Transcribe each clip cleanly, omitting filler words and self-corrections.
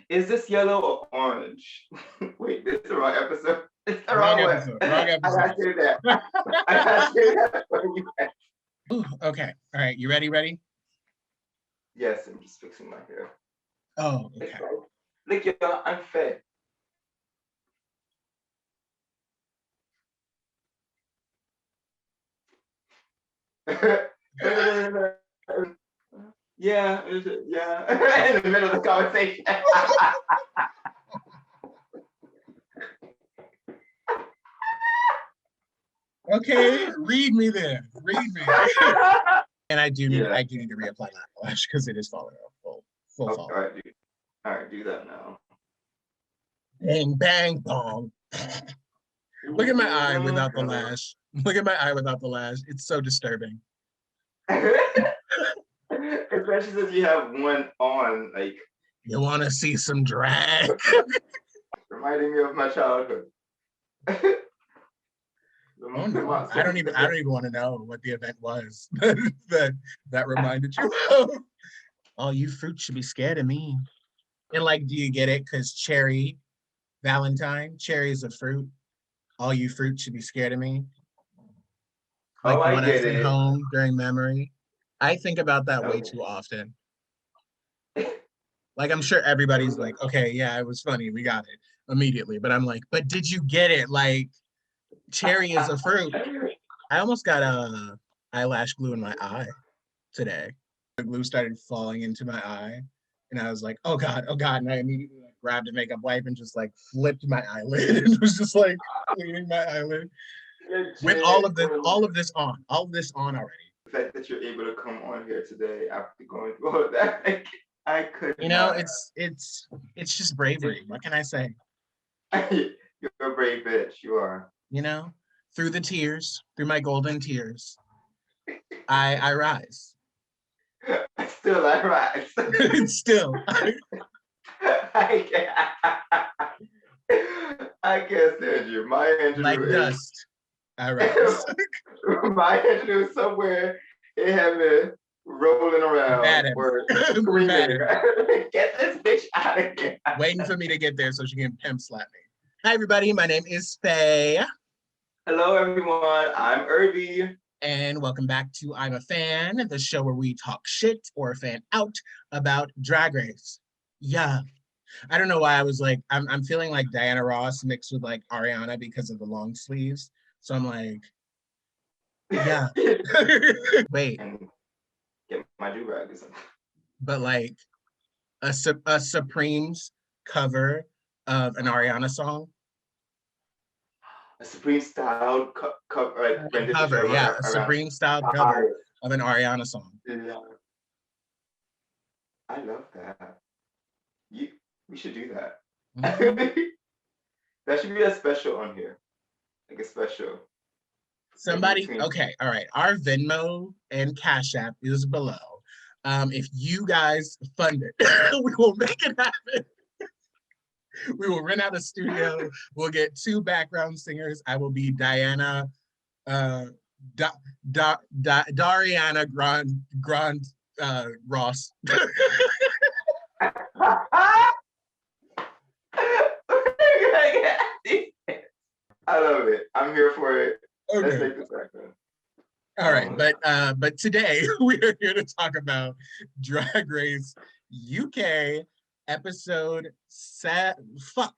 Is this yellow or orange? Wait, this is the wrong episode. It's the Wrong wrong episode. one. Wrong episode. I gotta say that. I gotta say that for you. Ooh, okay. All right. You ready? Ready? Yes, I'm just fixing my hair. Oh, okay. Look, y'all, I'm fed. Yeah, yeah. In the middle of the conversation. Okay, read me there. Read me. And I do need to reapply that lash because it is falling off full fall. All right, do that now. Bang, bang, bong. Look at my eye without the lash. Look at my eye without the lash. It's so disturbing. Especially since you have one on, like. You want to see some drag? Reminding me of my childhood. Oh no, I don't even want to know what the event was that reminded you of. All you fruit should be scared of me. And like, do you get it? Because cherry, Valentine, cherry is a fruit. All you fruit should be scared of me. Like when I sit home during memory. I think about that way too often. Like, I'm sure everybody's like, okay, yeah, it was funny. We got it immediately. But I'm like, but did you get it? Like, cherry is a fruit. I almost got eyelash glue in my eye today. The glue started falling into my eye. And I was like, oh God. And I immediately like, grabbed a makeup wipe and just like flipped my eyelid and was just like cleaning my eyelid. With all of this on already. The fact that you're able to come on here today after going through all of that, I could. You know, it's just bravery. What can I say? You're a brave bitch. You are. You know, through the tears, through my golden tears, I rise. Still, I rise. Still. I can't stand you. My Angelou like dust. I rise. My Angelou is somewhere in heaven rolling around. Screaming. Get this bitch out of here. Waiting for me to get there so she can pimp slap me. Hi, everybody. My name is Faye. Hello, everyone. I'm Irby. And welcome back to I'm a Fan, the show where we talk shit or fan out about Drag Race. Yeah. I don't know why I was like, I'm feeling like Diana Ross mixed with like Ariana because of the long sleeves. So I'm like, yeah. Wait. And get my do-rag or something. But like a Supremes cover of an Ariana song. A Supreme style cover, yeah, a Supreme style cover of an Ariana song. Yeah. I love that. We should do that. Mm-hmm. That should be a special on here. Like a special. Somebody, okay, all right. Our Venmo and Cashapp is below. If you guys fund it, we will make it happen. We will rent out a studio. We'll get 2 background singers. I will be Diana, Dariana Grand Ross. I love it. I'm here for it. Okay. Let's make this happen. All right, but today we are here to talk about Drag Race UK episode fuck.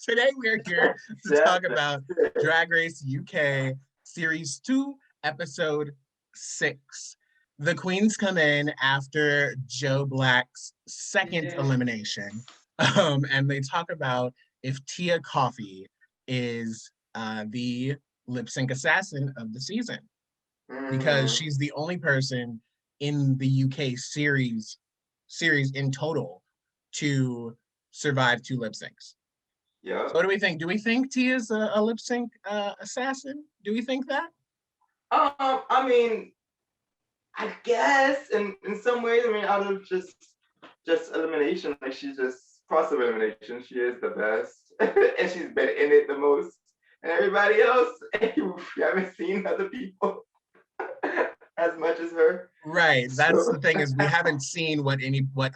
Today we are here to talk about Drag Race UK Series 2, Episode 6. The queens come in after Joe Black's second elimination, and they talk about if Tia Coffee is the lip sync assassin of the season, because she's the only person in the UK series in total to survive 2 lip syncs. Yeah. So what do we think? Do we think Tia's a lip sync assassin? Do we think that? I mean, I guess in some ways. I mean, out of just elimination, like she's just cross elimination. She is the best, and she's been in it the most. And everybody else, you haven't seen other people. as much as her. Right. That's So the thing is we haven't seen what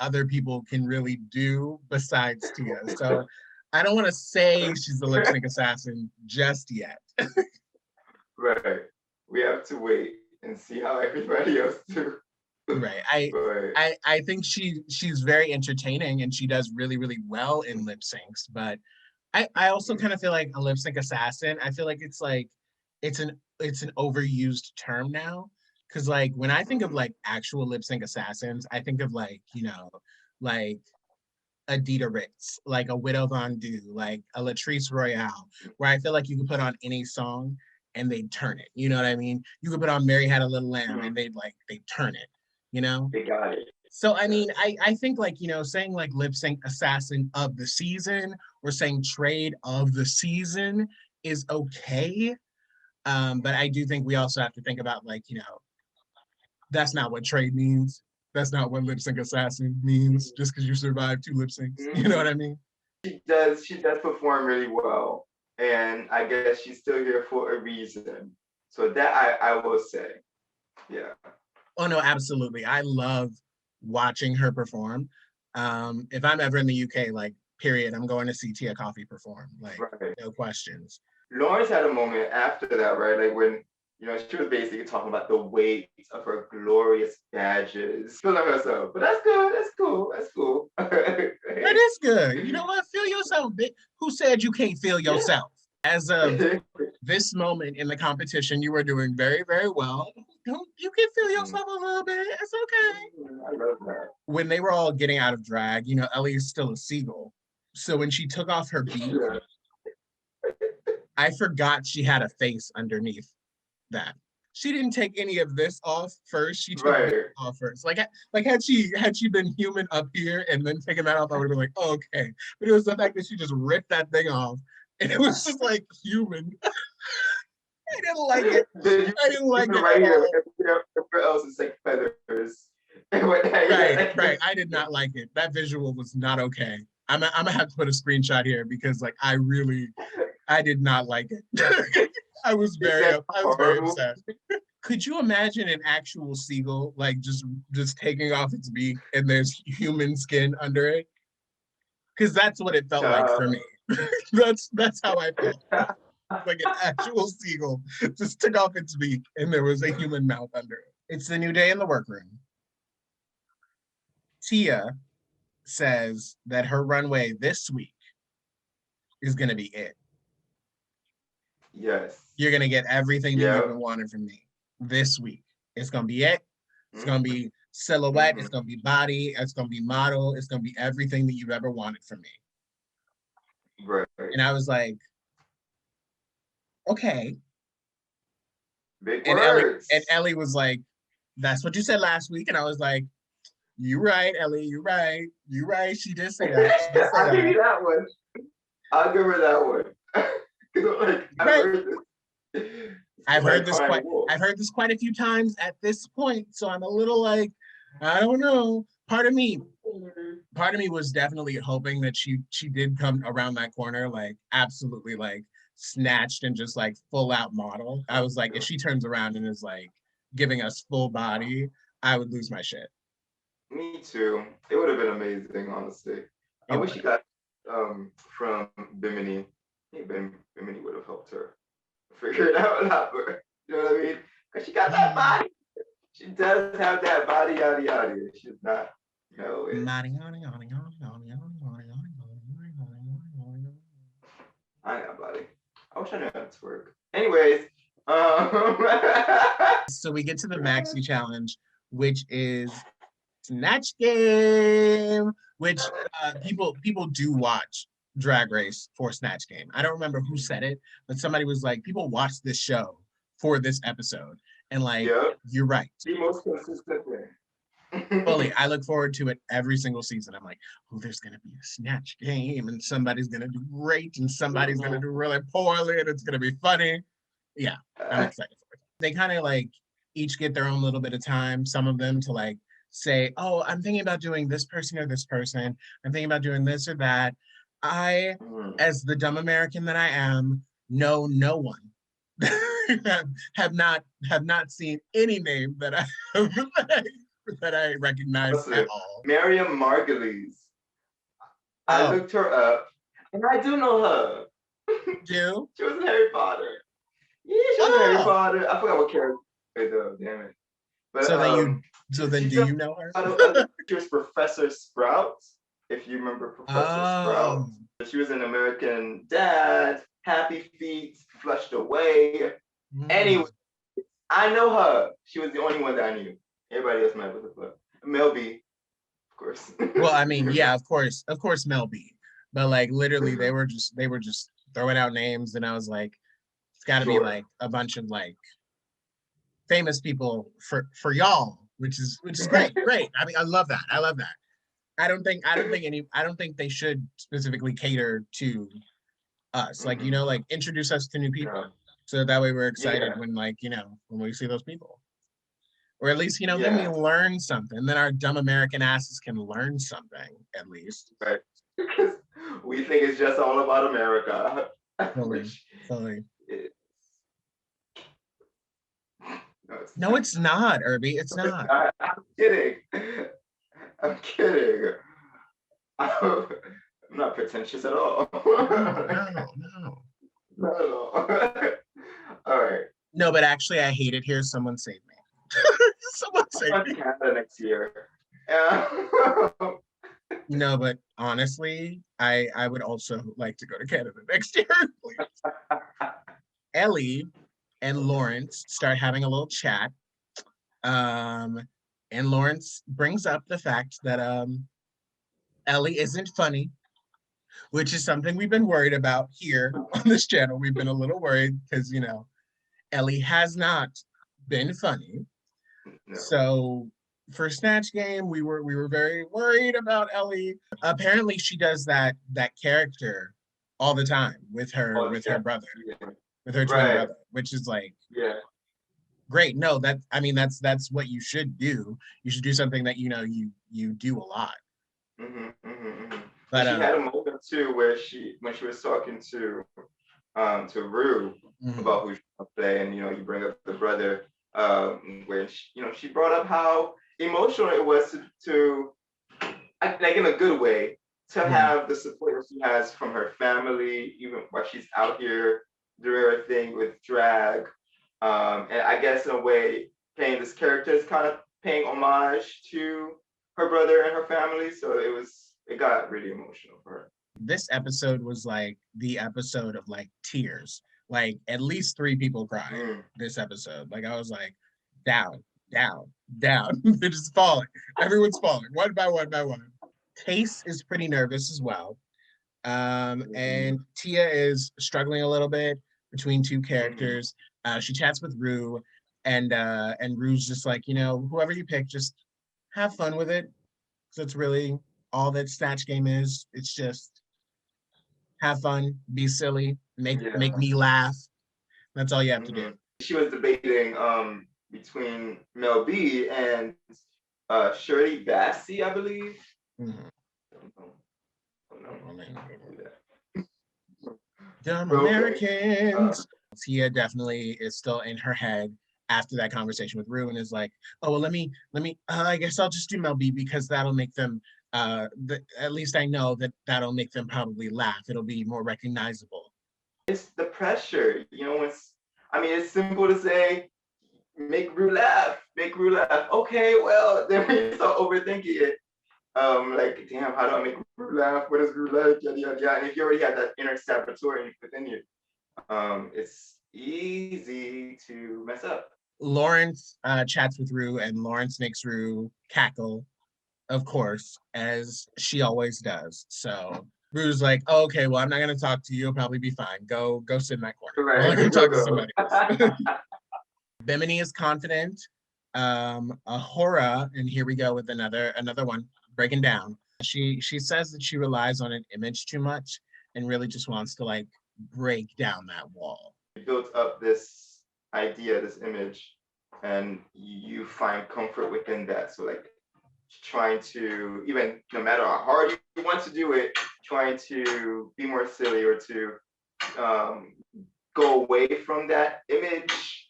other people can really do besides Tia. So I don't want to say she's the lip sync assassin just yet. right. We have to wait and see how everybody else do. Right. I But I I think she's very entertaining and she does really, really well in lip syncs, but I also kind of feel like a lip sync assassin, I feel like it's an overused term now. Cause like when I think of like actual lip sync assassins, I think of like, like Adita Ritz, like a Widow Von Du, like a Latrice Royale, where I feel like you could put on any song and they'd turn it. You know what I mean? You could put on Mary Had a Little Lamb and they'd turn it, you know? they got it. So I mean, Yes. I think like, saying like lip sync assassin of the season or saying trade of the season is okay. But I do think we also have to think about like, that's not what trade means. That's not what lip sync assassin means just because you survived 2 lip syncs. You know what Mhm. I mean? She does perform really well. And I guess she's still here for a reason. So that I will say. Yeah. Oh no, absolutely. I love watching her perform. If I'm ever in the UK, like period, I'm going to see Tia Coffee perform. Like, Right. no questions. Lawrence had a moment after that, right? Like when, she was basically talking about the weight of her glorious badges, feeling herself. But that's good. That's cool. That's cool. That is good. You know what? Feel yourself. Who said you can't feel Yeah. yourself? As of this moment in the competition, you are doing very, very well. You can feel yourself a little bit. It's okay. I love that. When they were all getting out of drag, Ellie is still a seagull. So when she took off her beak, Yeah. I forgot she had a face underneath that. She didn't take any of this off first. She took this Right. off first. Like had she been human up here and then taken that off, I would have been like, oh, okay. But it was the fact that she just ripped that thing off, and it was just like human. I didn't like it. Then I didn't you like put it right at here, all. everywhere else is like feathers. And what Right, right. I did not like it. That visual was not okay. I'm gonna have to put a screenshot here because like I did not like it. Is that I was very horrible? upset. Could you imagine an actual seagull like just taking off its beak and there's human skin under it? Because that's what it felt like for me. That's how I felt. Like an actual seagull just took off its beak and there was a human mouth under it. It's the new day in the workroom. Tia says that her runway this week is gonna be it. Yes. You're gonna get everything that you Yep. ever wanted from me this week. It's gonna be it. It's gonna Mhm. be silhouette. It's Mhm. gonna be body. It's gonna be model. It's gonna be everything that you've ever wanted from me. Right. And I was like, okay. Big And Ellie and words. Ellie was like, that's what you said last week. And I was like, you right, Ellie. You right. You right. She did say that. She did say I'll give that. you that one. I'll give her that one. Like I've Right. heard this. I've Somebody heard this crying quite wolf. I've heard this quite a few times at this point. So I'm a little like, I don't know. Part of me was definitely hoping that she did come around that corner, like absolutely like snatched and just like full out model. I was like, if she turns around and is like giving us full body, I would lose my shit. Me too. It would have been amazing, honestly. I It wish would she have. got from Bimini. I think Bimini would have helped her figure it out a lot better. You know what I mean? Because she got that body. She does have that body, yada yada. She's not, it. I got body. I wish I knew how to twerk. Anyways, So we get to the maxi challenge, which is Snatch Game, which people do watch Drag Race for Snatch Game. I don't remember who said it, but somebody was like, people watch this show for this episode, and like, yep, you're right. the most consistent Fully, thing. I look forward to it every single season. I'm like, oh, there's gonna be a Snatch Game, and somebody's gonna do great, and somebody's gonna do really poorly, and it's gonna be funny. Yeah, I'm excited for it. They kind of like each get their own little bit of time. Some of them to like say, oh, I'm thinking about doing this person or this person. I'm thinking about doing this or that. I, as the dumb American that I am, know no one. have not seen any name that I that I recognize at all. Miriam Margulies. I looked her up, and I do know her. Do? She was in Harry Potter. Yeah, she was in Harry Potter. I forgot what character though. Damn it. But so then do you know her? She was Professor Sprout. If you remember Professor Sprout, she was an American Dad. Happy Feet, Flushed Away. Anyway, I know her. She was the only one that I knew. Everybody else might have a club. Mel B, of course. Well, I mean, yeah, of course, Mel B. But like literally, they were just throwing out names, and I was like, it's got to be like a bunch of like famous people for y'all, which is great. I mean, I love that. I don't think they should specifically cater to us. Like, like introduce us to new people. So that way we're excited when like, when we see those people. Or at least, then we learn something. Then our dumb American asses can learn something, at least. Right. Because we think it's just all about America. Totally. No, it's not, Irby. It's not. I'm kidding. I'm not pretentious at all. No. Not at all. All right. No, but actually, I hate it here. Someone save me. Someone save me. Canada next year. No, but honestly, I would also like to go to Canada next year, please. Ellie and Lawrence start having a little chat. And Lawrence brings up the fact that Ellie isn't funny, which is something we've been worried about here on this channel. We've been a little worried because, Ellie has not been funny. No. So for Snatch Game, we were very worried about Ellie. Apparently, she does that character all the time with her brother, with her twin brother, which is like great. No, that's what you should do. You should do something that you do a lot. But she had a moment too where when she was talking to Rue about who she was gonna play, and you bring up the brother, where she brought up how emotional it was to like in a good way to have the support that she has from her family, even while she's out here doing her thing with drag. And I guess in a way, playing this character is kind of paying homage to her brother and her family. So it got really emotional for her. This episode was like the episode of like tears. Like at least 3 people cried this episode. Like I was like, down. They're just falling. Everyone's falling one by one. Tace is pretty nervous as well. And Tia is struggling a little bit between 2 characters. She chats with Rue, and Rue's just like, whoever you pick, just have fun with it. So it's really all that Snatch Game is. It's just have fun, be silly, make me laugh. That's all you have to do. She was debating between Mel B and Shirley Bassey, I believe. Dumb Americans. Tia definitely is still in her head after that conversation with Rue and is like, oh, well, let me, I guess I'll just do Mel B because that'll make them, at least I know that'll make them probably laugh. It'll be more recognizable. It's the pressure, it's simple to say, make Rue laugh. Okay, well, then when you start overthinking it, like, damn, how do I make Rue laugh? What is Rue like? Yada, yada, yada. And if you already have that inner saboteur within you, it's easy to mess up. Lawrence chats with Rue, and Lawrence makes Rue cackle, of course, as she always does. So Rue's like, oh, okay, well, I'm not going to talk to you. You'll probably be fine. Go sit in that corner. Right. I'm going to talk to somebody else. Bimini is confident. Ahura, and here we go with another one, breaking down. She says that she relies on an image too much and really just wants to like break down that wall. You built up this idea, this image, and you find comfort within that. So like trying to, even no matter how hard you want to do it, trying to be more silly or to go away from that image,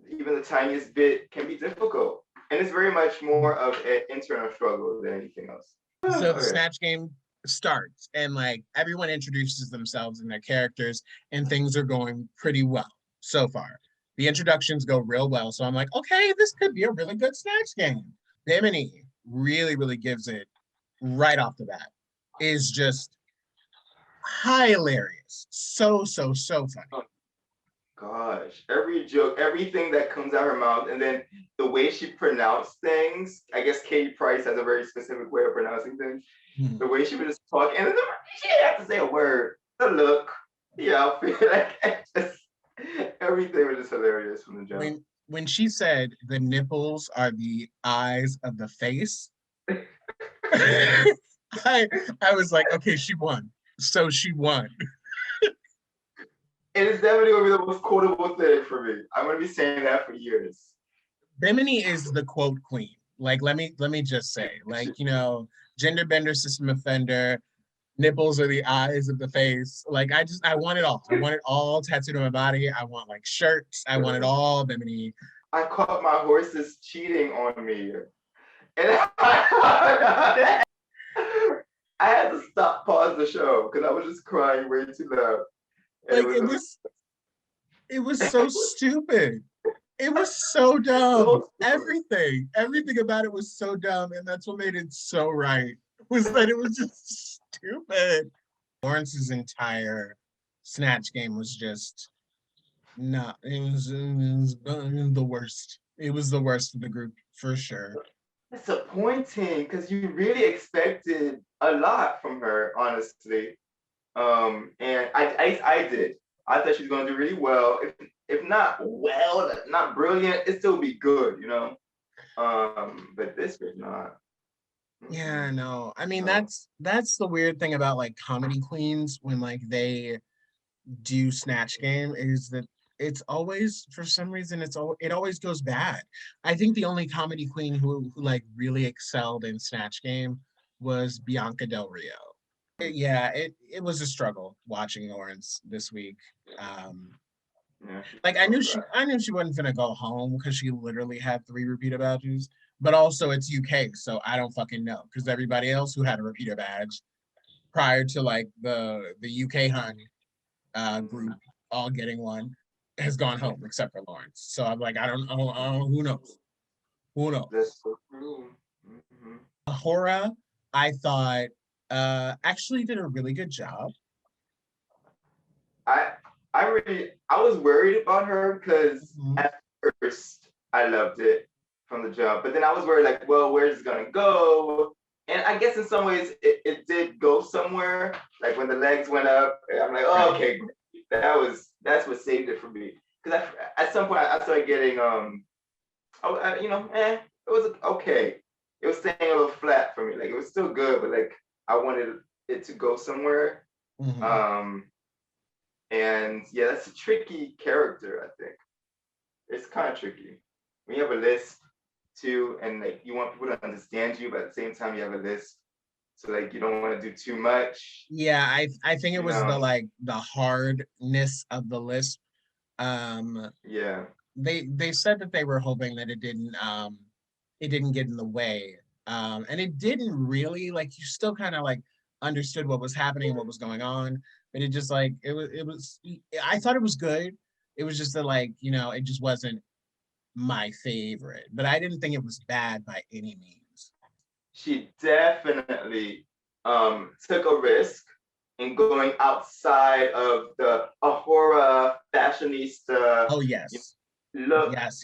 even the tiniest bit, can be difficult. And it's very much more of an internal struggle than anything else. So the Okay. Snatch game starts and like everyone introduces themselves and their characters and things are going pretty well so far. The introductions go real well. So I'm like, okay, this could be a really good Snatch game. Bimini really, really gives it right off the bat. Is just hilarious. So, so, so funny. Oh, gosh, every joke, everything that comes out her mouth, and then the way she pronounced things. I guess Katie Price has a very specific way of pronouncing things. Mhm. The way she would just talk, and she didn't have to say a word. The look, the outfit, like just everything was just hilarious from the jump. When she said the nipples are the eyes of the face, I was like, okay, she won. So she won. And it's definitely gonna be the most quotable thing for me. I'm gonna be saying that for years. Bimini is the quote queen. Like, let me just say, like, you know, gender bender, system offender, nipples are the eyes of the face. Like, I want it all. I want it all tattooed on my body. I want like shirts. I want it all, Bimini. I caught my horses cheating on me. And I had to pause the show because I was just crying way too loud. Like it was so stupid. It was so dumb. Everything about it was so dumb, and that's what made it so right. Was that it was just stupid. Lawrence's entire Snatch game was just not. It was the worst. It was the worst of the group for sure. Disappointing because you really expected a lot from her, honestly. And I did. I thought she was going to do really well. If not well, not brilliant, it still be good, you know. But this was not. Yeah, no. I mean, that's the weird thing about like comedy queens when like they do Snatch Game is that it's always for some reason it always goes bad. I think the only comedy queen who like really excelled in Snatch Game was Bianca Del Rio. Yeah, it was a struggle watching Lawrence this week. Yeah, Like I knew she wasn't gonna go home because she literally had 3 repeater badges. But also it's UK, so I don't fucking know because everybody else who had a repeater badge prior to like the UK hunt group all getting one has gone home except for Lawrence. So I'm like, I don't know, who knows? Who knows? That's so true. Mm-hmm. Ahura, I thought actually did a really good job. I I was worried about her because at first I loved it from the jump, but then I was worried like, well, where's it gonna go? And I guess in some ways it did go somewhere. Like when the legs went up, I'm like, oh, okay, that's what saved it for me. Because at some point I started getting it was okay. It was staying a little flat for me. Like it was still good, but like I wanted it to go somewhere. Mm-hmm. And yeah, that's a tricky character, I think. It's kind of tricky. When you have a list too, and like you want people to understand you, but at the same time you have a list. So like you don't want to do too much. Yeah, I think it was the hardness of the list. Yeah. They said that they were hoping that it didn't get in the way. And it didn't really, like you still kind of like understood what was happening and what was going on, but it just like it was I thought it was good. It was just that like, you know, it just wasn't my favorite, but I didn't think it was bad by any means. She definitely took a risk in going outside of the Ahura fashionista Oh yes. look Yes.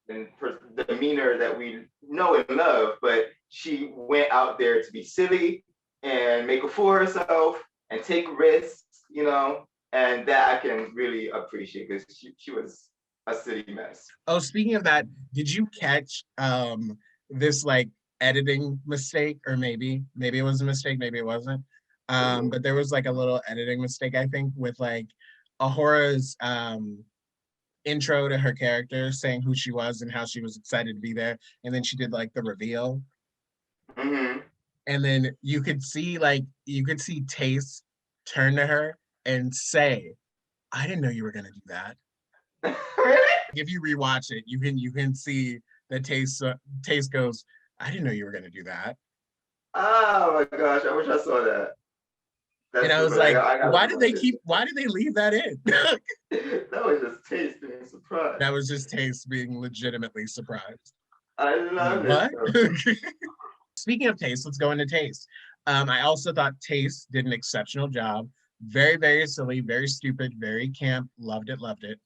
and the demeanor that we know and love, but she went out there to be silly and make a fool of herself and take risks, you know, and that I can really appreciate because she was a silly mess. Oh, speaking of that, did you catch this like editing mistake, or maybe it was a mistake, maybe it wasn't. But there was like a little editing mistake, I think, with like Ahora's intro to her character, saying who she was and how she was excited to be there, and then she did like the reveal, Mm-hmm. and then you could see Taste turn to her and say, I didn't know you were gonna do that. Really? If you rewatch it, you can see that Taste goes, I didn't know you were gonna do that. Oh my gosh, I wish I saw that. And That's I so was funny. like, I gotta rewatch it. why did they leave that in? That was just taste being surprised. That was just Taste being legitimately surprised. I love it What? though. Speaking of Taste, let's go into Taste. I also thought Taste did an exceptional job. Very, very silly, very stupid, very camp. Loved it, loved it.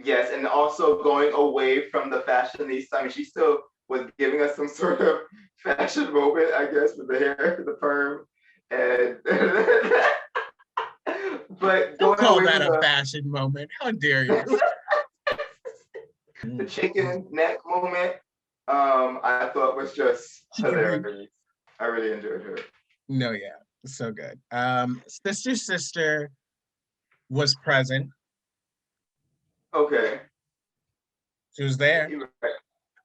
Yes, and also going away from the fashionista. I mean, she still was giving us some sort of fashion moment, I guess, with the hair, the perm, and but Don't going call away that from a fashion moment. How dare you? the chicken neck moment, I thought was just Chicken break. hilarious. I really enjoyed her. No, yeah, so good. Sister was present. Okay, She was there. you're right.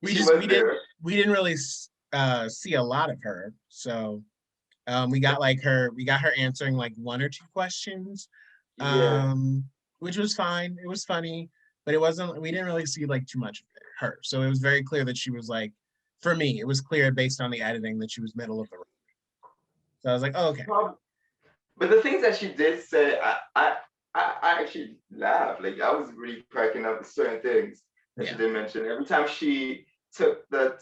We She just was there. we didn't really see a lot of her. So we got her answering like one or two questions, Yeah. which was fine. It was funny, but it wasn't. We didn't really see like too much of her. So it was very clear that she was like, for me, it was clear based on the editing that she was middle of the road. So I was like, oh, okay. But the things that she did say, I actually laughed. Like I was really cracking up at certain things that she Yeah. did mention. Every time she took the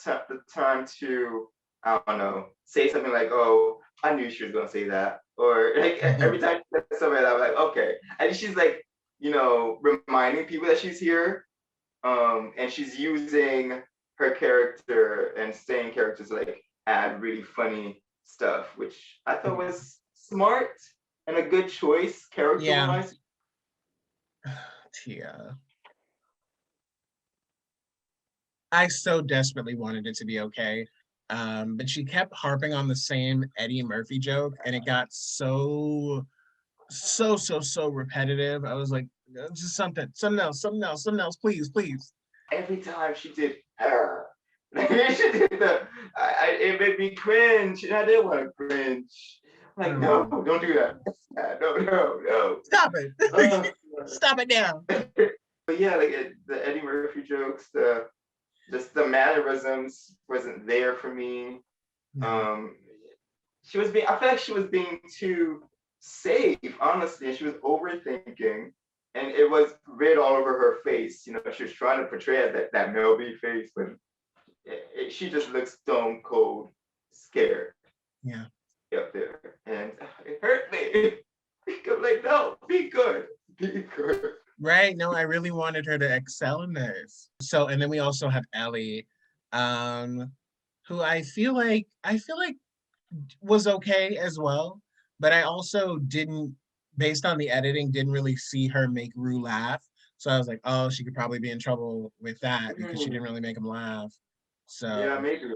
time to, I don't know, say something like, "Oh, I knew she was gonna say that," or like every time she said something, I was like, "Okay." And she's like, reminding people that she's here, and she's using her character and saying characters to like add really funny stuff, which I thought was smart and a good choice character Yeah. wise. Tia. I so desperately wanted it to be okay. But she kept harping on the same Eddie Murphy joke, and it got so repetitive. I was like, just something else, please, please. Every time she did her, she did it made me cringe, and I didn't want to cringe. I'm like, no, Oh, don't do that. No, no, no. stop it. Uh, Stop it now. but yeah, like the Eddie Murphy jokes, the mannerisms wasn't there for me. No. Um, I feel like she was being too safe, honestly, and she was overthinking, and it was red all over her face. She was trying to portray that Mel B face, but she just looks stone cold, scared Yeah. up there, and it hurt me. I'm like, no, be good, be good. Right. No, I really wanted her to excel in this. So, and then we also have Ellie, um, who I feel like was okay as well, but I also didn't, based on the editing, didn't really see her make Rue laugh. So I was like, oh, she could probably be in trouble with that because she didn't really make him laugh. Yeah, So maybe. I'm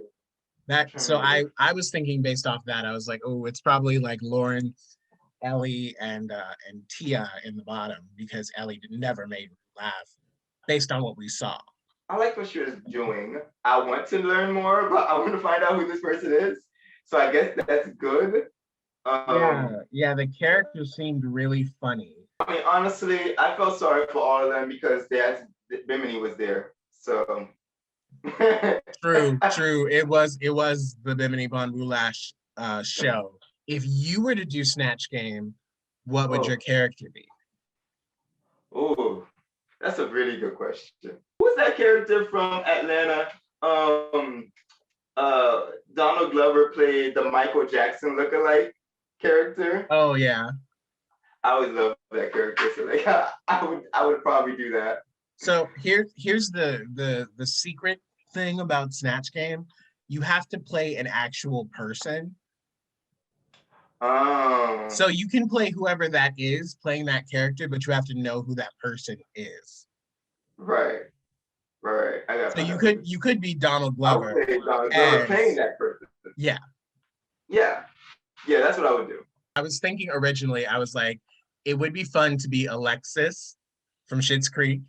that, trying to so remember. I was thinking based off that, I was like, oh, it's probably like Lauren, Ellie, and Tia in the bottom because Ellie never made Rue laugh based on what we saw. I like what she was doing. I want to learn more, but I want to find out who this person is. So I guess that's good. Yeah, Um, yeah, the character seemed really funny. I mean, honestly, I felt sorry for all of them because Bimini was there. So True, true. It was the Bimini Bon Roulash show. If you were to do Snatch Game, what would your oh, character be? oh, that's a really good question. Who's that character from Atlanta? Um, Donald Glover played the Michael Jackson lookalike character. Oh yeah. I always love that character, so like I would probably do that. So here's the secret thing about Snatch Game. You have to play an actual person. Um, So you can play whoever that is playing that character, but you have to know who that person is. right, right. I gotta So find out who this. you could be Donald I would Glover say Donald Glover playing as that person. yeah. Yeah, yeah, that's what I would do. I was thinking originally, I was like, it would be fun to be Alexis from Schitt's Creek.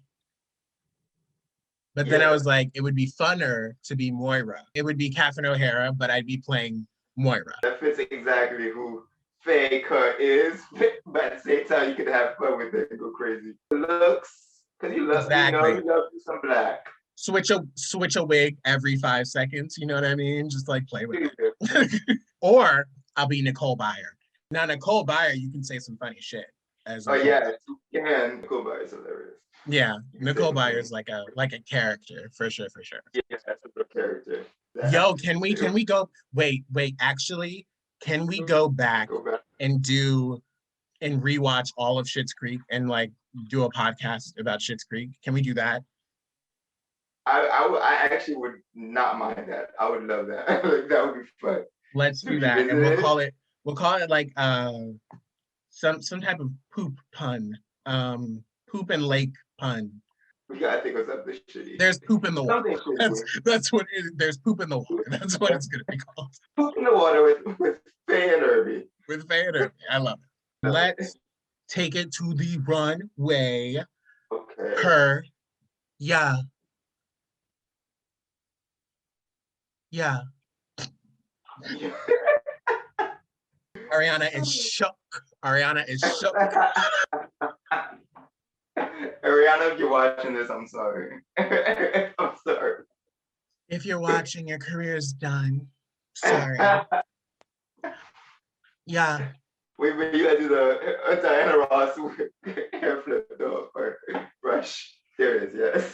But then I Yeah, was like, it would be funner to be Moira. It would be Catherine O'Hara, but I'd be playing Moira. that fits exactly who fake her is, but at the same time, you could have fun with it and go crazy. The looks, because Exactly. you love some black. Switch a wig every 5 seconds. You know what I mean? Just like play with it. Or I'll be Nicole Byer. Now Nicole Byer, you can say some funny shit as Oh Nicole. yeah, you can. Nicole Byer is hilarious. Yeah, Nicole Byer is like a character for sure. Yeah, that's a good character. Yo, can we go? Wait. Actually, can we go back and rewatch all of Schitt's Creek and like do a podcast about Schitt's Creek? Can we do that? I actually would not mind that. I would love that. Like, that would be fun. Let's do that, and we'll call it like some type of poop pun, poop and lake pun. We gotta think of something shitty. There's poop in the water. That's what it is. There's poop in the water. That's what it's gonna be called. Poop in the water with Faye and Irby. With Faye and Irby. I love it. Let's take it to the runway. Okay. Yeah. Ariana is shook. Ariana, if you're watching this, I'm sorry. I'm sorry. If you're watching, your career's done. Sorry. Yeah. Wait, you gotta do the Diana Ross hair flip though, or brush. There it is, yes.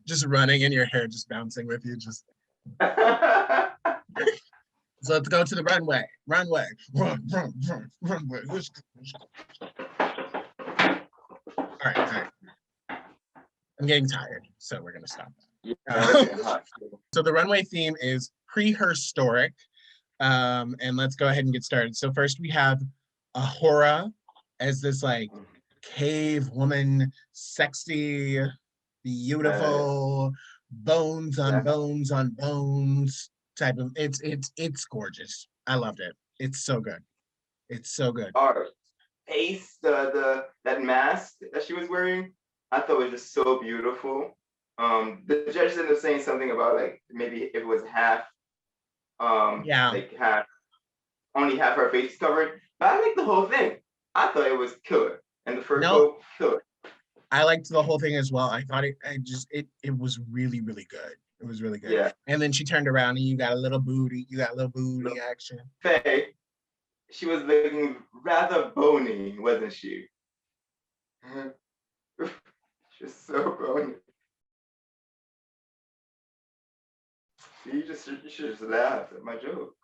Just running and your hair just bouncing with you. So let's go to the runway. Runway. Run. All right. I'm getting tired, so we're gonna stop that. So the runway theme is prehistoric. And let's go ahead and get started. So first we have Ahura as this like cave woman, sexy, beautiful, bones on bones type of. It's gorgeous. I loved it. It's so good. Ace, that mask that she was wearing, I thought was just so beautiful. The judge ended up saying something about like maybe if it was half, like only half her face covered. But I like the whole thing. I thought it was killer, and the fur coat killer. I liked the whole thing as well. I thought it was really, really good. It was really good. Yeah. And then she turned around and you got a little booty action. Faye, she was looking rather bony, wasn't she? She was so bony. You should just laugh at my joke.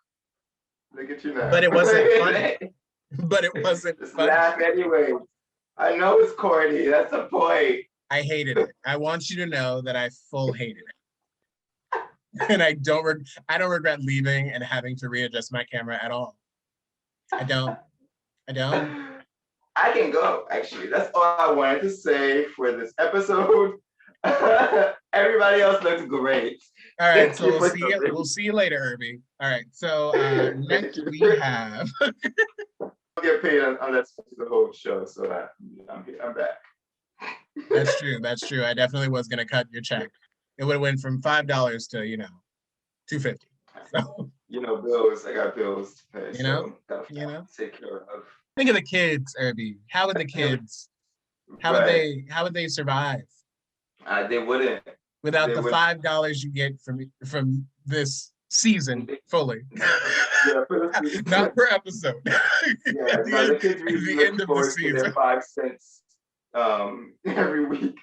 Look at you now. But it wasn't funny. Just funny. Laugh anyway. I know it's corny. That's the point. I hated it. I want you to know that I full hated it. And I don't regret leaving and having to readjust my camera at all. I don't. I can go, actually. That's all I wanted to say for this episode. Everybody else looks great. All right, so we'll see you later, Irby. All right, so next we have. I don't get paid unless it's the whole show, so I'm back. That's true. I definitely was gonna cut your check. It would have went from $5 to $250. So bills. I got bills to pay. Take care of. Think of the kids, Irby. How would the kids? How would they survive? They wouldn't. Without the $5 you get from this season fully. Yeah, for the season. Not per episode. Yeah, the kids really the end of the season. 5 cents every week.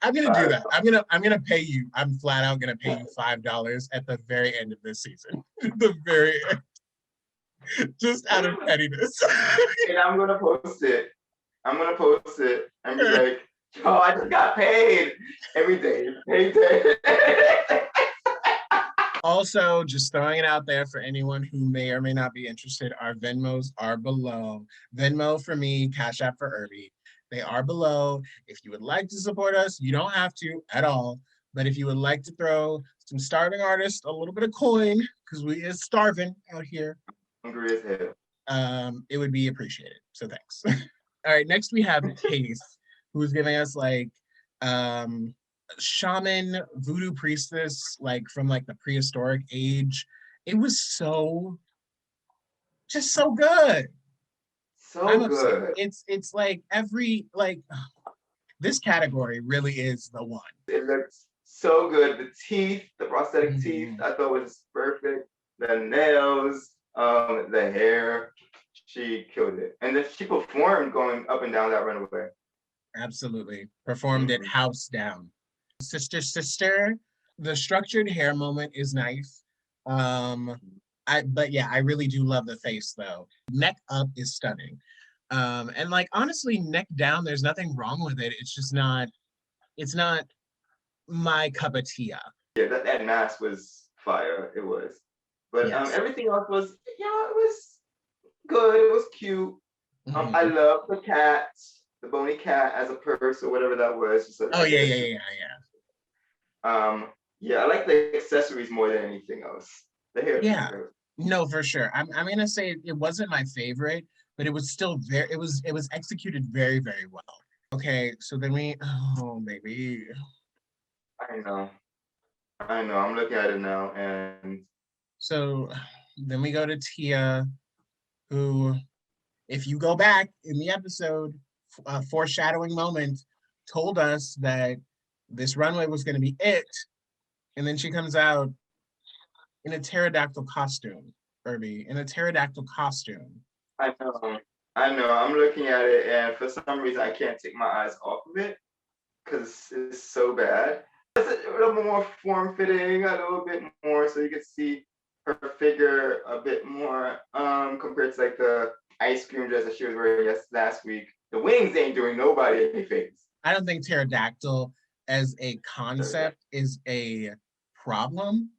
I'm gonna do that. I'm gonna pay you. I'm flat out gonna pay you $5 at the very end of this season. The very end. Just out of pettiness. And I'm gonna post it and be like, "Oh, I just got paid every day. Payday." Also, just throwing it out there for anyone who may or may not be interested, our Venmos are below. Venmo for me, Cashapp for Irby. They are below. If you would like to support us, you don't have to at all. But if you would like to throw some starving artists a little bit of coin, because we is starving out here. Hungry as hell. It would be appreciated. So thanks. All right, next we have Case, who's giving us like shaman voodoo priestess, like from like the prehistoric age. It was so just so good. I'm So obsessed. good. It's like every like this category really is the one. It looks so good. The teeth, the prosthetic teeth, Mhm. I thought was perfect. The nails, the hair, she killed it. And then she performed going up and down that runway. Absolutely. Performed it Mm-hmm. house down. Sister, the structured hair moment is nice. Um, but yeah, I really do love the face though. Neck up is stunning. And like honestly, neck down, there's nothing wrong with it. It's not my cup of tea. Yeah, that mask was fire. It was. But Yes. everything else was, yeah, it was good. It was cute. I Mhm. love the cat, the bony cat as a purse or whatever that was. Just Oh I yeah, guess. yeah, yeah, yeah. Yeah, I like the accessories more than anything else. The hair too. Yeah. No, for sure. I'm gonna say it wasn't my favorite, but it was still it was executed very, very well. Okay, so then oh baby. I know. I know. I'm looking at it now, and So then we go to Tia, who, if you go back in the episode, foreshadowing moment, told us that this runway was going to be it. And then she comes out in a pterodactyl costume, Irby, in a pterodactyl costume. I know. I know. I'm looking at it, and for some reason, I can't take my eyes off of it because it's so bad. It's a little more form fitting, a little bit more, so you can see her figure a bit more compared to like the ice cream dress that she was wearing last week. The wings ain't doing nobody any favors. I don't think pterodactyl as a concept is a problem.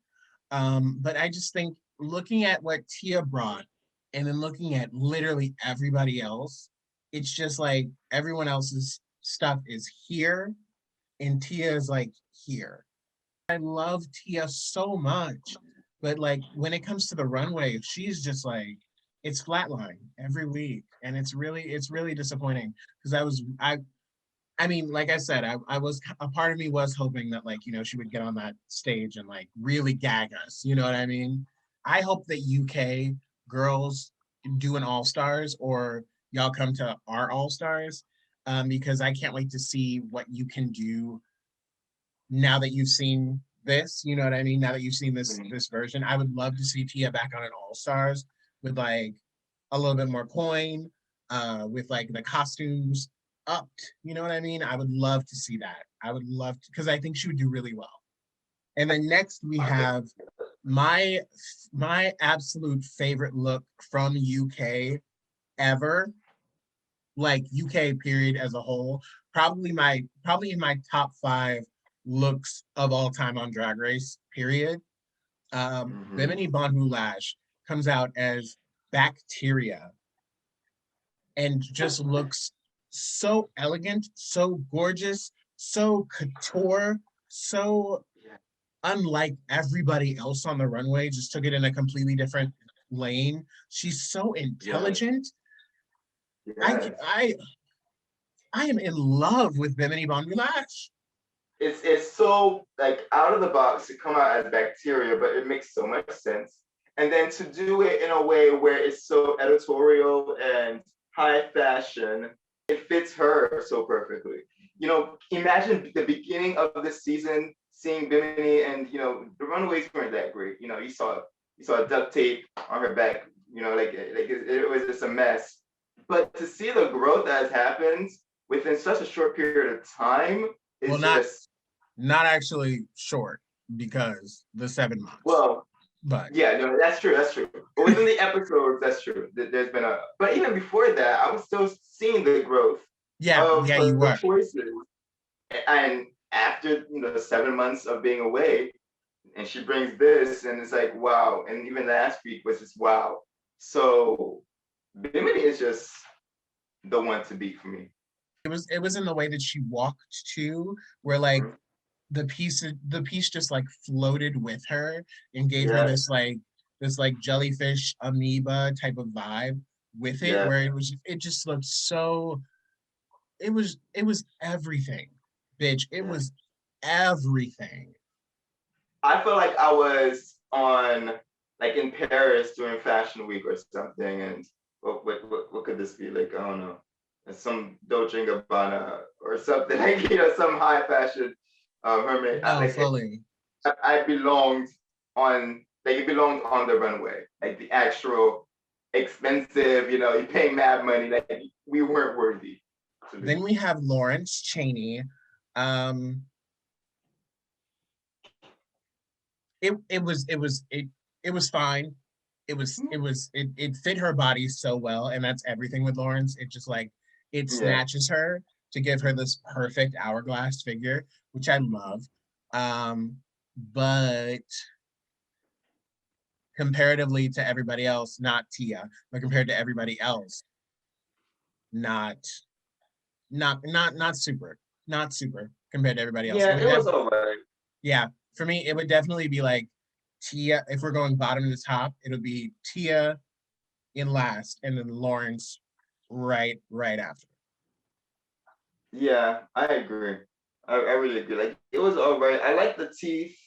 But I just think looking at what Tia brought and then looking at literally everybody else, it's just like everyone else's stuff is here and Tia is like here. I love Tia so much, but like when it comes to the runway, she's just like it's flatline every week, and it's really disappointing because I mean, like I said, I was a part of me was hoping that like, she would get on that stage and like really gag us. You know what I mean? I hope that UK girls do an All Stars or y'all come to our All Stars because I can't wait to see what you can do now that you've seen this. You know what I mean? Now that you've seen this version, I would love to see Tia back on an All Stars with like a little bit more coin, with like the costumes upped. You know what I mean? I would love to see that. I would love to because I think she would do really well. And then next we have my my absolute favorite look from UK ever, like UK period as a whole. Probably in my top five looks of all time on Drag Race, period. Mm-hmm. Bimini Bon Roulage comes out as Bacteria and just looks so elegant, so gorgeous, so couture, so Yeah. unlike everybody else on the runway, just took it in a completely different lane. She's so Yes. intelligent. I Yes. I I am in love with Bimini Bon Roulage. It's so like out of the box to come out as bacteria, but it makes so much sense. And then to do it in a way where it's so editorial and high fashion, it fits her so perfectly. Imagine the beginning of this season seeing Bimini, and the runaways weren't that great. You saw duct tape on her back. It was just a mess. But to see the growth that has happened within such a short period of time Well, is just not actually short because the 7 months. well, But yeah, no, that's true, that's true. But within the episodes, that's true. There's been but even before that, I was still seeing the growth yeah, of yeah, you her were. choices. And after 7 months of being away, and she brings this, and it's like wow. And even last week was just wow. So Bimini is just the one to beat for me. It was in the way that she walked too, where like Mhm. the piece just like floated with her and gave her Yeah, this like jellyfish amoeba type of vibe with it, yeah. where it just looked so it was everything, bitch. It Yeah. was everything. I feel like I was on like in Paris during Fashion Week or something, and what could this be like? I don't know, some Dolce and Gabbana or something like some high fashion hermit. No, fully. I belonged on like it belonged on the runway, like the actual expensive. You paying mad money. Like we weren't worthy. Then we have Lawrence Cheney. It was fine. It fit her body so well, and that's everything with Lawrence. It just like it snatches her to give her this perfect hourglass figure, which I love. But comparatively to everybody else, not Tia, but compared to everybody else, not not super, not super compared to everybody else. Yeah, it was all right. Yeah, for me, it would definitely be like Tia. If we're going bottom to top, it'll be Tia in last, and then Lawrence right after. Yeah, I agree. I really agree. Like it was all right. I like the teeth.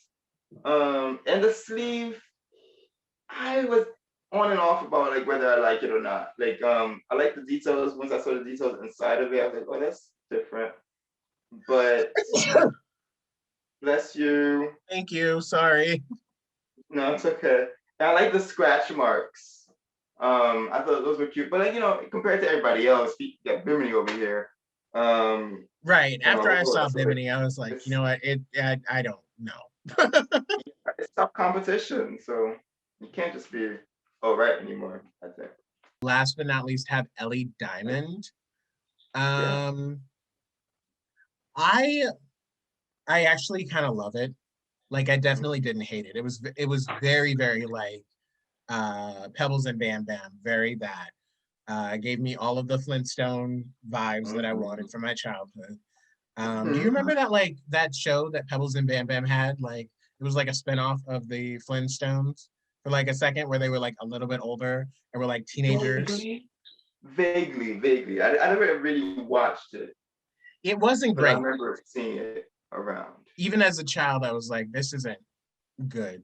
And the sleeve, I was on and off about like whether I like it or not. Like I like the details. Once I saw the details inside of it, I was like, oh, that's different. But bless you. Thank you. Sorry. No, it's okay. And I like the scratch marks. I thought those were cute, but like compared to everybody else, you got Bimini over here. Right. After I saw Bimini, I was like, you know what? I don't know. It's tough competition, so you can't just be all right anymore, I think. Last but not least, have Ellie Diamond. I actually kind of love it. Like I definitely didn't hate it. It was very, very like Pebbles and Bam Bam, very bad. Gave me all of the Flintstone vibes that I wanted from my childhood. Do you remember that like that show that Pebbles and Bam Bam had? Like it was like a spinoff of the Flintstones for like a second where they were like a little bit older and were like teenagers. Vaguely. I never really watched it. It wasn't great. I remember seeing it around. Even as a child, I was like, this isn't good.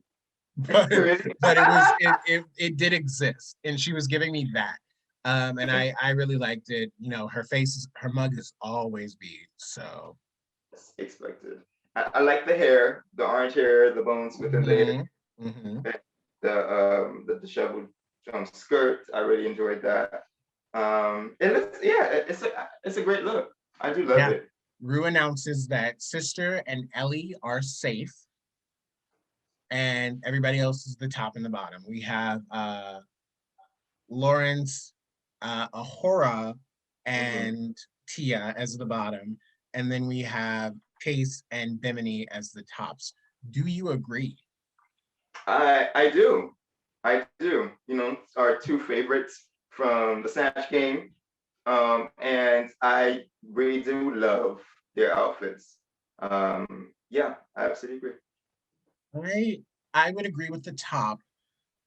But it did exist, and she was giving me that. And I really liked it. Her mug is always beat. So expected. I like the hair, the orange hair, the bones within the hair, the disheveled skirt. I really enjoyed that. It's a great look. I do love it. Rue announces that Sister and Ellie are safe, and everybody else is the top and the bottom. We have Lawrence, Ahura, and Tia as the bottom, and then we have Case and Bimini as the tops. Do you agree? I do. Our two favorites from the Snatch game. And I really do love their outfits. Yeah, I absolutely agree. I would agree with the top.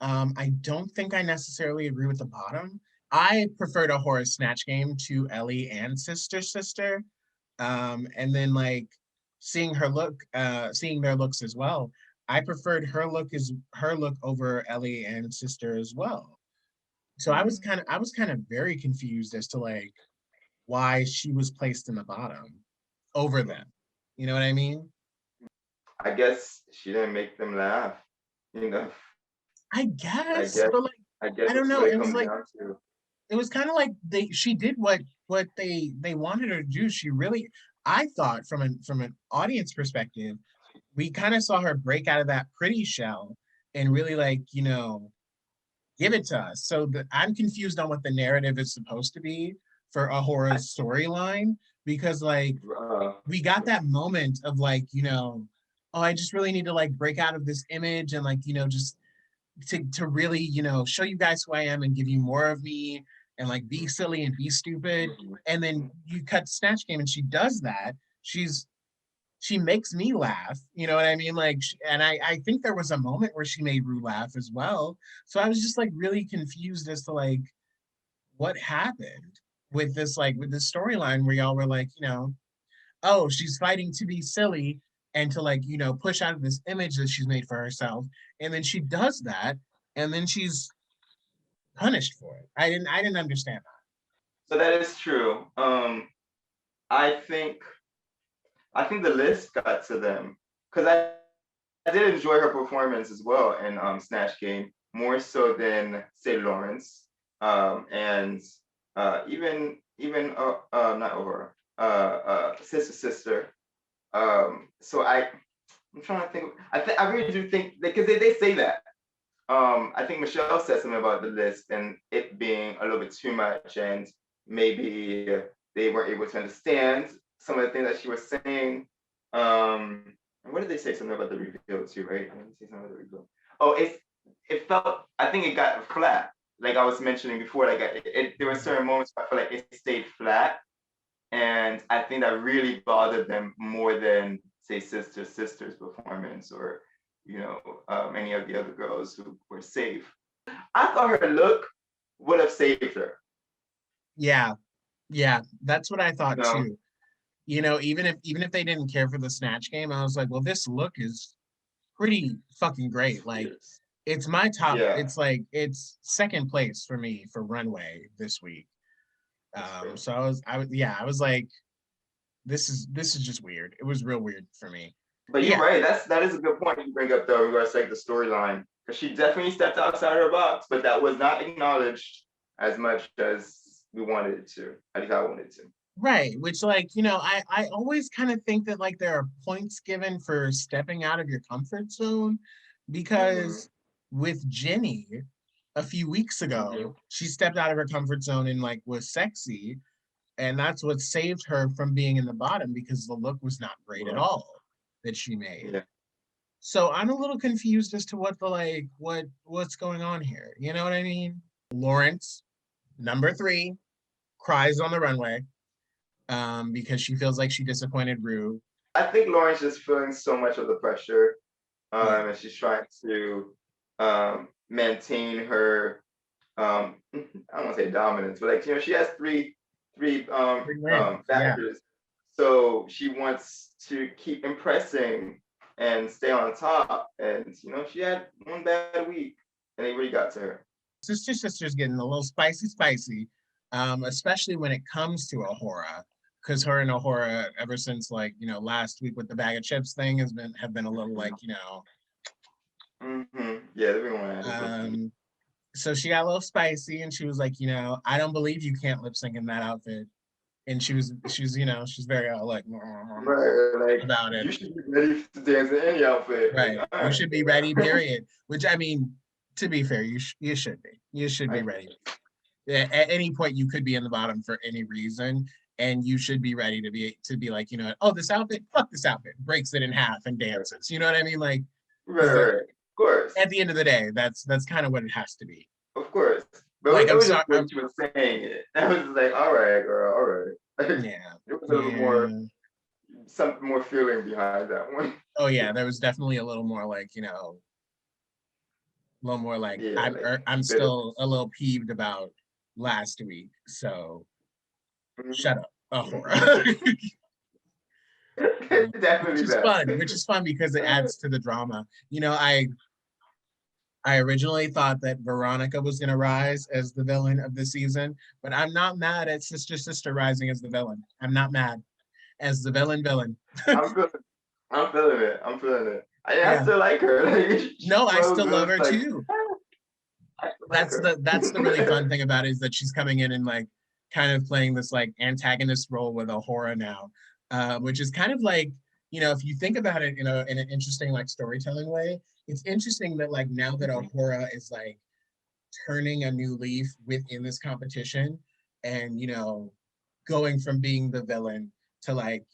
I don't think I necessarily agree with the bottom. I preferred a horror Snatch game to Ellie and Sister. And then like seeing their looks as well. I preferred her look over Ellie and Sister as well. So I was kind of very confused as to like why she was placed in the bottom over them. You know what I mean? I guess she didn't make them laugh. I guess. But like I don't know. It was like it was kind of like she did what they wanted her to do. She really, I thought from an audience perspective, we kind of saw her break out of that pretty shell and really like give it to us. So I'm confused on what the narrative is supposed to be for a horror storyline, because like we got that moment of like oh, I just really need to like break out of this image and like just to really show you guys who I am and give you more of me and like be silly and be stupid. And then you cut Snatch Game and she does that. She makes me laugh, you know what I mean? Like, and I think there was a moment where she made Rue laugh as well. So I was just like really confused as to like what happened with this storyline where y'all were like, oh, she's fighting to be silly and to like, push out of this image that she's made for herself. And then she does that. and then she's punished for it. I didn't understand that. So that is true. I think the list got to them because I did enjoy her performance as well in Snatch Game, more so than say Lawrence, and even not over sister. So I'm trying to think. I really do think because they say that. I think Michelle said something about the list and it being a little bit too much, and maybe they weren't able to understand some of the things that she was saying. And what did they say? Something about the reveal too, right? I didn't say something about the reveal. Oh, it felt. I think it got flat. Like I was mentioning before, like there were certain moments where I feel like it stayed flat, and I think that really bothered them more than say Sister's performance or any of the other girls who were safe. I thought her look would have saved her. Yeah, that's what I thought You know? too. Even if they didn't care for the Snatch Game, I was like, well, this look is pretty fucking great. Like, it's my top. Yeah. It's second place for me for Runway this week. So I was like, this is just weird. It was real weird for me. But you're right. That is a good point you bring up though, in regards to like the storyline, because she definitely stepped outside her box, but that was not acknowledged as much as we wanted it to. At least I wanted to. Right, which I always kind of think that like there are points given for stepping out of your comfort zone, because with Jenny a few weeks ago, she stepped out of her comfort zone and like was sexy, and that's what saved her from being in the bottom because the look was not great at all that she made. Yeah. So I'm a little confused as to what's going on here. You know what I mean? Lawrence, number 3, cries on the runway because she feels like she disappointed Rue. I think Lauren's just feeling so much of the pressure, and she's trying to maintain her. I don't want to say dominance, but like she has three factors. So she wants to keep impressing and stay on top. And she had one bad week, and it really got to her. Sister's getting a little spicy, especially when it comes to Ahura, because her and Ahura, ever since last week with the bag of chips thing, have been a little Yeah, everyone. So she got a little spicy, and she was like, I don't believe you can't lip sync in that outfit. And she's very right, about it. You should be ready to dance in any outfit. Right. You should be ready, period. Which, I mean, to be fair, you should be. You should be ready. At any point, you could be in the bottom for any reason, and you should be ready to be like, oh, this outfit, fuck this outfit, breaks it in half and dances. You know what I mean? Like, right. Of course. At the end of the day, that's kind of what it has to be. Of course. But like, it was just when she was saying it. I was like, all right, girl, all right. Yeah. There was a little more, something more feeling behind that one. Oh yeah, there was definitely a little more like, a little more like, I'm still a little peeved about last week. So shut up, Ahura. Definitely which is fun because it adds to the drama. I originally thought that Veronica was going to rise as the villain of the season, but I'm not mad at Sister rising as the villain. I'm not mad as the villain. I'm feeling it. I still like her. No, I still love her too. That's the really fun thing about it, is that she's coming in and like kind of playing this like antagonist role with Ahura now, which is kind of like, if you think about it in an interesting like storytelling way, it's interesting that like now that Ahura is like turning a new leaf within this competition, and going from being the villain to like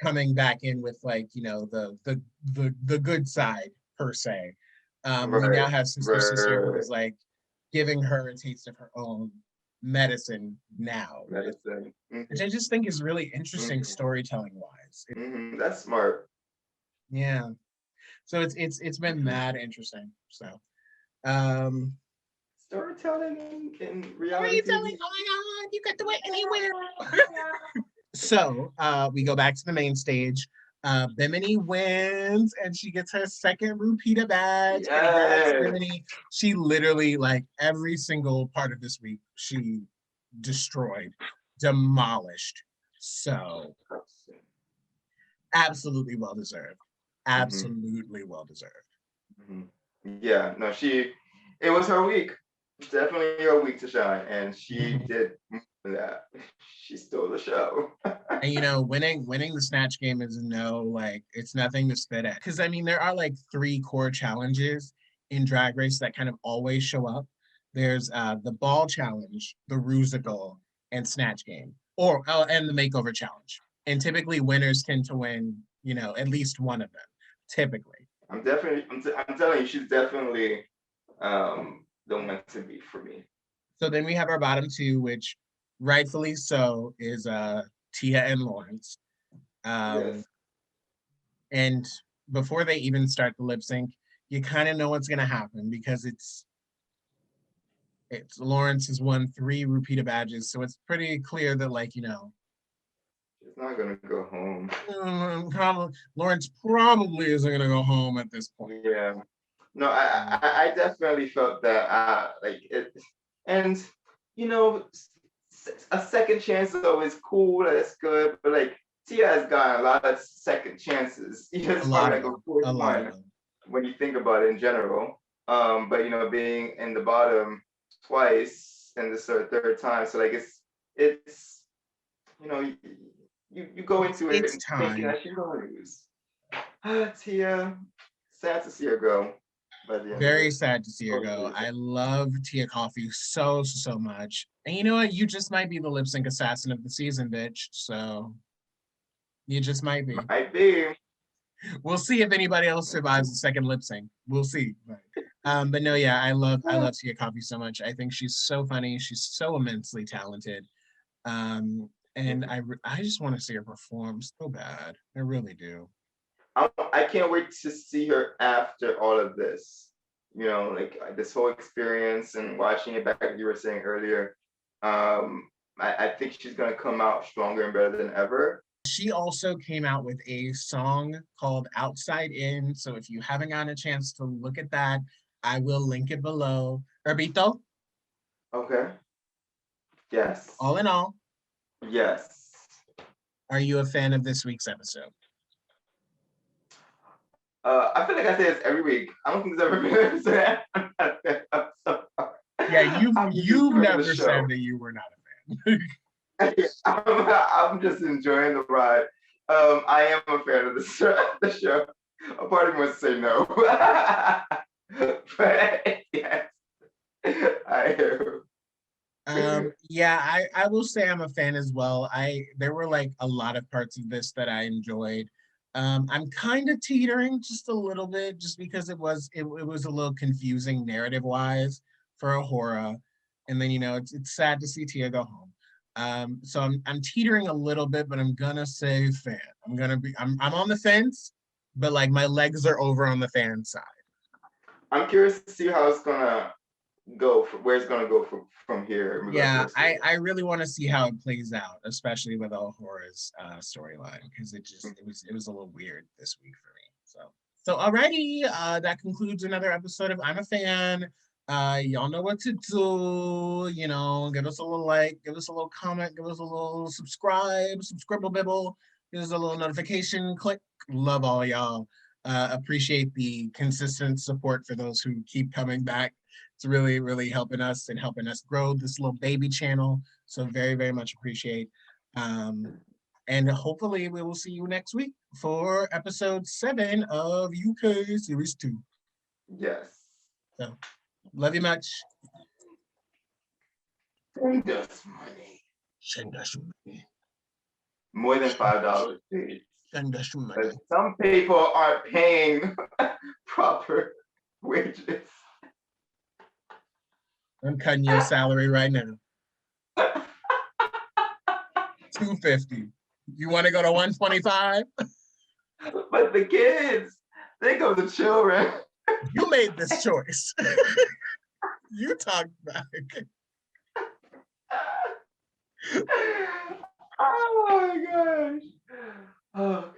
coming back in with like the good side per se. We now have Sister who is like giving her a taste of her own medicine now, which I just think is really interesting storytelling wise. That's smart. Yeah, so it's been mad interesting. So storytelling in reality. Storytelling, oh my god, you could do it anywhere. So we go back to the main stage. Bimini wins and she gets her second Rupita badge. Congrats, Yes. Bimini. She literally, like, every single part of this week, she destroyed, demolished. So absolutely well deserved. Mm-hmm. Absolutely well deserved. Mm-hmm. Yeah, no, it was her week. Definitely her week to shine, and she Mhm. did that. She stole the show. And you know, winning the snatch game is no, like, it's nothing to spit at. Because I mean, there are like three core challenges in Drag Race that kind of always show up. There's the ball challenge, the rusical, and snatch game, or and the makeover challenge. And typically, winners tend to win, you know, at least one of them. Typically. I'm telling you, she's definitely the one to beat for me. So then we have our bottom two, which rightfully so is Tia and Lawrence. Yes. Um, and before they even start the lip sync, you kind of know what's gonna happen because it's Lawrence has won 3 Rupita badges, so it's pretty clear that, like, you know, She's not gonna go home. Lawrence probably isn't gonna go home at this point. Yeah. No, Um, I definitely felt that like it, and you know, a second chance is always cool. That's good, but like Tia has gotten a lot of second chances. a It's probably lot of like a them, fourth a lot of one them. when you think about it in general. But you know, being in the bottom twice and this third time, so like it's you know you go into it It's and thinking time. that she's gonna lose. Tia, sad to see her go by the end of Very it. sad to see her go. Totally sad. I love Tia Coffee so much. And you know what? You just might be the lip sync assassin of the season, bitch. So you just might be. Might be. We'll see if anybody else survives the second lip sync. We'll see. But no, yeah, I love Tia Coffee so much. I think she's so funny. She's so immensely talented. And I just want to see her perform so bad. I really do. I can't wait to see her after all of this. You know, like this whole experience and watching it back, like you were saying earlier. I think she's gonna come out stronger and better than ever. She also came out with a song called Outside In. So if you haven't gotten a chance to look at that, I will link it below. Herbito, Okay. Yes. all in all, Yes. are you a fan of this week's episode? I feel like I say this every week. I don't think there's ever been an episode. I'm so Yeah, you've I'm just you've enjoying the never said show. that you were not a fan. I'm just enjoying the ride. I am a fan of the show. A part of me wants to say no, but yes, I am. Yeah, I will say I'm a fan as well. There were like a lot of parts of this that I enjoyed. I'm kind of teetering just a little bit, just because it was a little confusing narrative wise for a horror, and then you know it's sad to see Tia go home. So I'm teetering a little bit, but I'm gonna say fan. I'm on the fence, but like my legs are over on the fan side. I'm curious to see how it's gonna go. Where it's gonna go from here in regards to Yeah, the story. I really want to see how it plays out, especially with Hora's storyline, because it was a little weird this week for me. So alrighty, that concludes another episode of I'm a Fan. Y'all know what to do. You know, give us a little like, give us a little comment, give us a little subscribe bibble, give us a little notification click. Love all y'all. Appreciate the consistent support for those who keep coming back. It's really helping us and helping us grow this little baby channel. So very much appreciate. Um, and hopefully we will see you next week for episode 7 of UK Series 2. Yes. So love you much. Send us money. Send us money. More than $5, please. Send us money. But some people aren't paying proper wages. I'm cutting your salary right now. $250. You want to go to 125? But the kids, they go to children. You made this choice. You talk back. Oh my gosh. Oh.